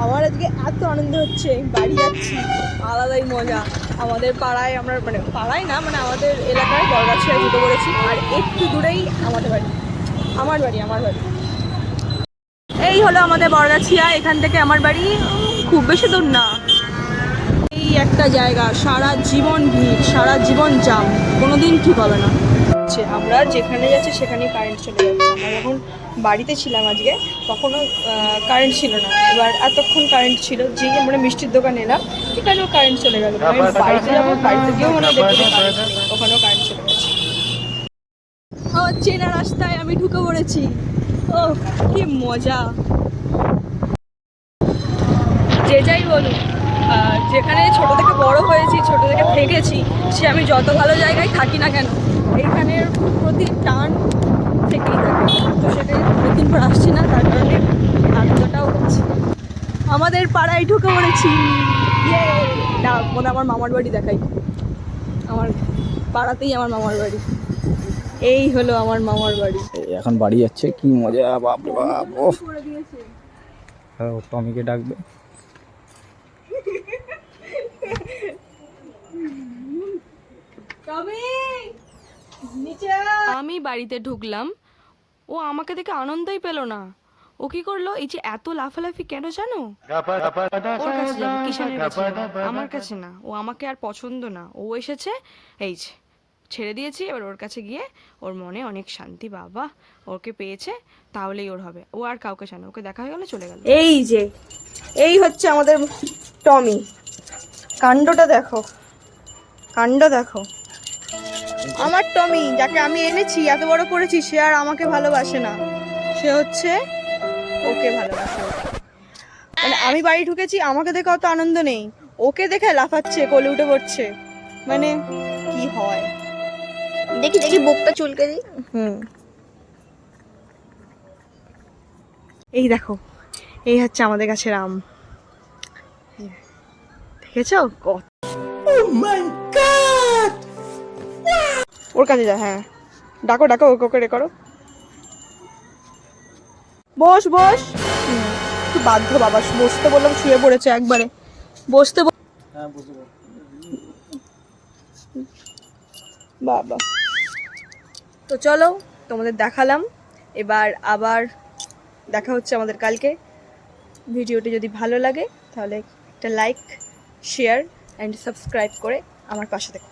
আমার আজকে এত আনন্দ হচ্ছে, বাড়ি যাচ্ছি, আলাদাই মজা। আমাদের পাড়ায় আমরা মানে পাড়ায় না মানে আমাদের এলাকায় বরগাছিয়ায় ঢুকে পড়েছি, আর একটু দূরেই আমাদের বাড়ি। আমার বাড়ি এই হলো আমাদের বরগাছিয়া। এখান থেকে আমার বাড়ি খুব বেশি দূর না। এই একটা জায়গা, সারা জীবন ভিড়, সারা জীবন জ্যাম, কোনোদিন ঠিক হবে না। আমরা যেখানে যাচ্ছি সেখানেই কারেন্ট চলে যাচ্ছে। আমরা যখন বাড়িতে ছিলাম আজকে তখনও কারেন্ট ছিল না, এবার এতক্ষণ কারেন্ট ছিল। যেই আমরা মিষ্টির দোকান এলাম এখানেও কারেন্ট চলে গেল। বাড়িতে যাবো, বাড়িতে গিয়েও মানে দেখতে ওখানেও কারেন্ট চলে গেছে। আমার চেনা রাস্তায় আমি ঢুকে পড়েছি। ও কি মজা! যে যাই বলুন, যেখানে ছোট থেকে বড় হয়েছি, ছোট থেকে থেকেছি, সে আমি যত ভালো জায়গায় থাকি না কেন, এইখানের প্রতি টান থেকেই থাকে। তো সেটাই অনেকদিন পর আসছি না, তার কারণে আনন্দটাও হচ্ছে। আমাদের পাড়ায় ঢুকে পড়েছি। না মনে আমার মামার বাড়ি দেখাই, আমার পাড়াতেই আমার মামার বাড়ি। এই হলো আমার মামার বাড়ি। এখন বাড়ি যাচ্ছে, কি মজা! বাপ রে বাপ! ও টমিকে ডাকবে। আমি বাড়িতে ঢুকলাম, ও আমাকে দেখে আনন্দই পেল না। ও কি করলো, এই যে এত লাফালাফি কেন জানো? ওর কাছে যাবো, কিষানের কাছে যাবো, আমার কাছে না। ও আমাকে আর পছন্দ না। ও এসেছে, এই যে ছেড়ে দিয়েছি, এবার ওর কাছে গিয়ে ওর মনে অনেক শান্তি। বাবা ওকে পেয়েছে, তাহলেই ওর হবে। ও আর কাউকে চায় না, ওকে দেখা হয়ে গেলে চলে গেল। এই যে এই হচ্ছে আমাদের টমি। কাণ্ডটা দেখো, কাণ্ড দেখো। আমার টমি, যাকে আমি এনেছি, এত বড় করেছি, সে আর আমাকে ভালোবাসে না, সে হচ্ছে ওকে ভালোবাসে। মানে আমি বাড়ি ঢুকেছি, আমাকে দেখে অত আনন্দ নেই, ওকে দেখে লাফাচ্ছে, কোলে উঠে পড়ছে। মানে কি হয়, দেখি দেখি বুকটা চুলকে দিই। এই দেখো, এই হচ্ছে আমাদের গাছের আম, দেখেছো? ওর কাছে যা, হ্যাঁ ডাকো ডাকো, ওকে রে করো। বস বস। একটু বাধ্য বাবা, বসতে বললাম শুয়ে পড়েছে একবারে। বসতে বাবা। তো চলো, তোমাদের দেখালাম, এবার আবার দেখা হচ্ছে আমাদের কালকে। ভিডিওটি যদি ভালো লাগে তাহলে একটা লাইক, শেয়ার অ্যান্ড সাবস্ক্রাইব করে আমার পাশে দেখো।